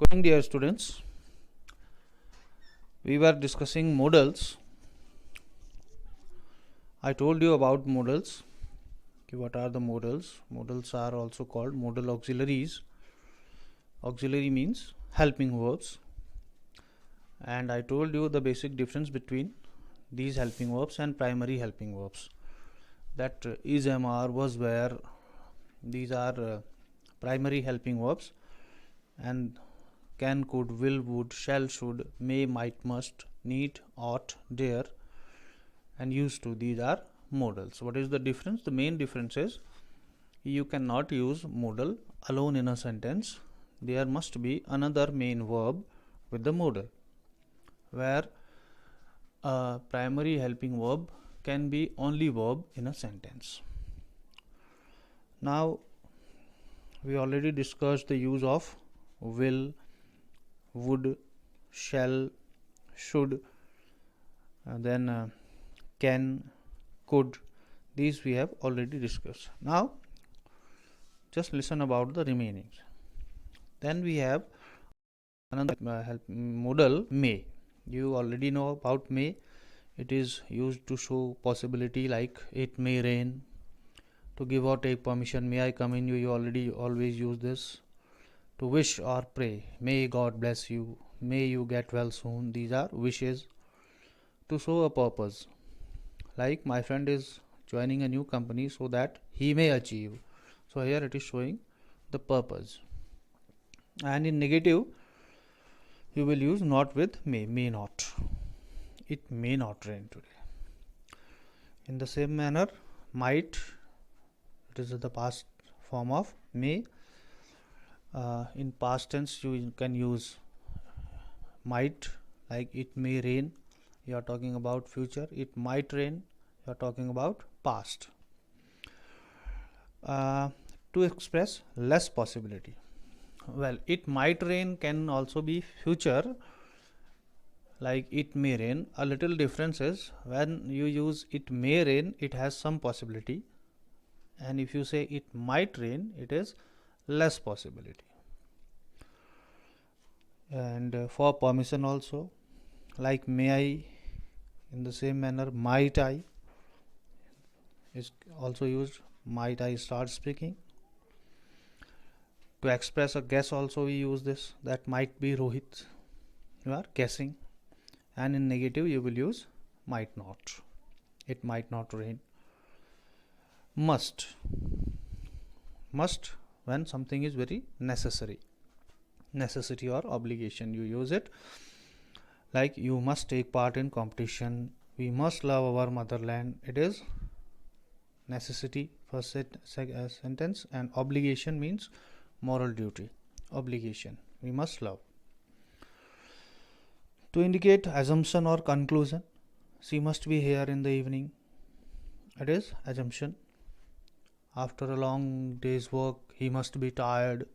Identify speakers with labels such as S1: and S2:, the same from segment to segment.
S1: Good evening, dear students. We were discussing modals. I told you about modals. What are the modals? Modals are also called modal auxiliaries. Auxiliary means helping verbs. And I told you the basic difference between these helping verbs and primary helping verbs. That is, MR, was, where. These are primary helping verbs, and can, could, will, would, shall, should, may, might, must, need, ought, dare, and used to. These are modals. What is the difference? The main difference is you cannot use modal alone in a sentence. There must be another main verb with the modal, where a primary helping verb can be only verb in a sentence. Now, we already discussed the use of will, would, shall, should, then can, could. These we have already discussed. Now, just listen about the remaining. Then we have another modal, may. You already know about may. It is used to show possibility, like it may rain. To give or take permission, may I come in? You already always use this. To wish or pray, may God bless you, may you get well soon. These are wishes. To show a purpose, like my friend is joining a new company so that he may achieve. So here it is showing the purpose. And in negative, you will use not with may not. It may not rain today. In the same manner, might, it is the past form of may. In past tense, you can use might, like it may rain. You are talking about future. It might rain. You are talking about past. To express less possibility. Well, it might rain can also be future, like it may rain. A little difference is when you use it may rain, it has some possibility, and if you say it might rain, it is less possibility. And for permission also, like may I, in the same manner might I is also used. Might I start speaking? To express a guess also we use this. That might be Rohit. You are guessing. And in negative you will use might not. It might not rain. Must. Must when something is very necessary. Necessity or obligation, you use it. Like you must take part in competition. We must love our motherland. It is necessity, first sentence, and obligation means moral duty. Obligation, we must love. To indicate assumption or conclusion, she must be here in the evening. It is assumption. After a long day's work, he must be tired.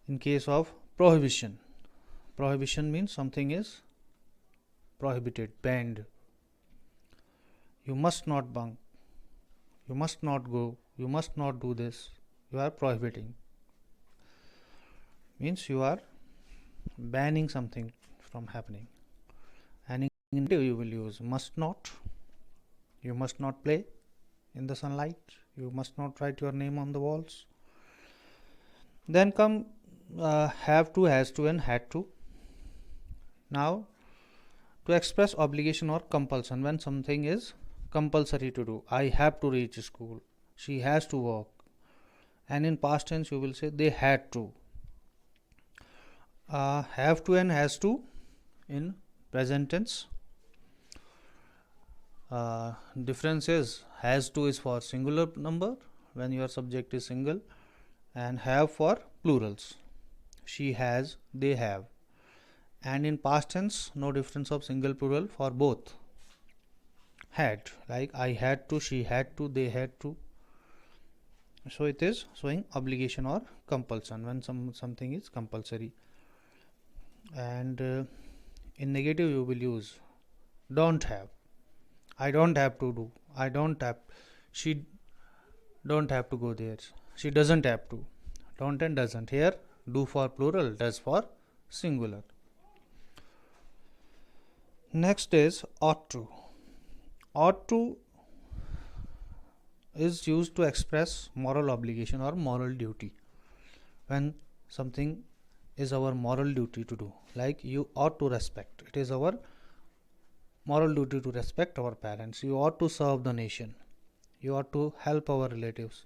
S1: In case of prohibition, prohibition means something is prohibited, banned. You must not bunk. You must not go. You must not do this. You are prohibiting. Means you are banning something from happening. And in negative you will use must not. You must not play in the sunlight. You must not write your name on the walls. Then come have to, has to, and had to. Now, to express obligation or compulsion, when something is compulsory to do. I have to reach school. She has to work. And in past tense you will say they had to. Have to and has to in present tense. Difference is has to is for singular number when your subject is single, and have for plurals. She has, they have. And in past tense, no difference of single plural for both. Had, like I had to, she had to, they had to. So it is showing obligation or compulsion when something is compulsory. And in negative you will use don't have. I don't have to do. I don't have. She don't have to go there. She doesn't have to. don't and doesn't. Here do for plural, does for singular. Next is ought to. Ought to is used to express moral obligation or moral duty. When something is our moral duty to do, like you ought to respect, it is our moral duty to respect our parents. You ought to serve the nation. You ought to help our relatives.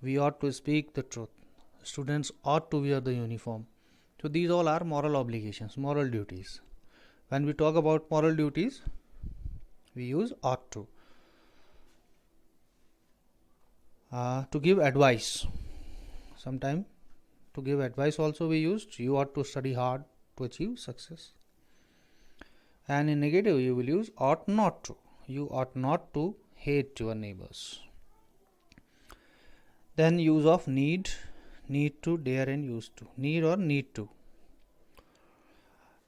S1: We ought to speak the truth. Students ought to wear the uniform. So these all are moral obligations, moral duties. When we talk about moral duties, we use ought to. To give advice. Sometime to give advice also we used, you ought to study hard to achieve success. And in negative you will use ought not to. You ought not to hate your neighbors. Then use of need, need to, dare and used to. Need or need to.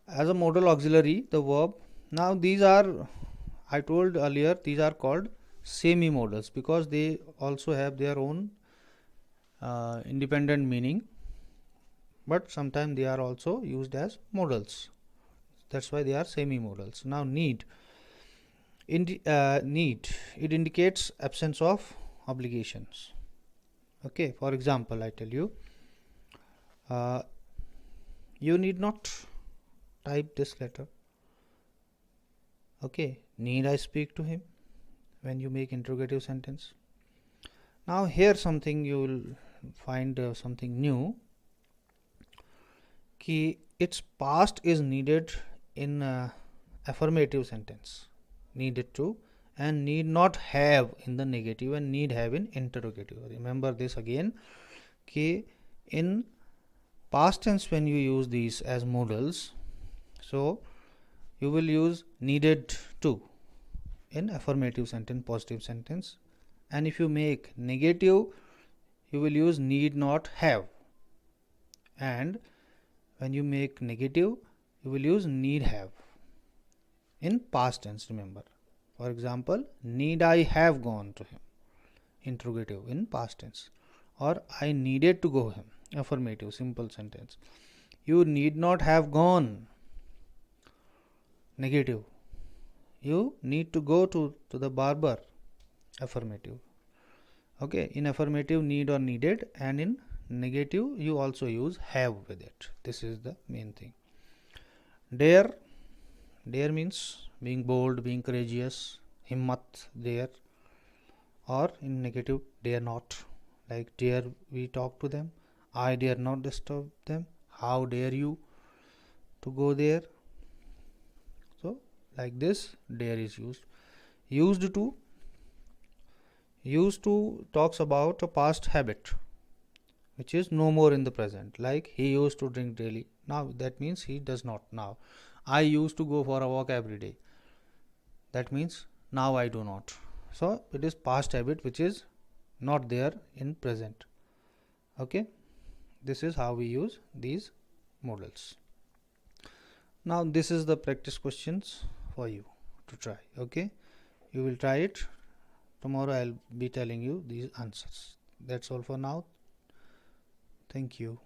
S1: As a modal auxiliary, the verb. Now these are, I told earlier, these are called semi-modals because they also have their own independent meaning, but sometimes they are also used as modals. That's why they are semi-modals. Now need. Need, it indicates absence of obligations. Okay, for example, I tell you, you need not type this letter. Okay, need I speak to him? When you make interrogative sentence. Now here something you will find something new. Ki its past is needed in affirmative sentence. Needed to, and need not have in the negative, and need have in interrogative. Remember this again. Ki in past tense when you use these as modals, so you will use needed to in affirmative sentence, positive sentence, and if you make negative you will use need not have, and when you make negative you will use need have in past tense. Remember, for example, need I have gone to him, interrogative in past tense, or I needed to go him, affirmative simple sentence. You need not have gone, negative. You need to go to the barber, affirmative. Okay, in affirmative need or needed, and in negative you also use have with it. This is the main thing. Dare, dare means being bold, being courageous, himmat, dare. Or in negative, dare not, like dare we talk to them, I dare not disturb them, how dare you to go there. So like this dare is used. Used to talks about a past habit which is no more in the present, like he used to drink daily, now that means he does not now. I used to go for a walk every day, that means now I do not. So it is past habit which is not there in present. Okay, this is how we use these modals. Now this is the practice questions for you to try. Okay, you will try it. Tomorrow I'll be telling you these answers. That's all for now. Thank you.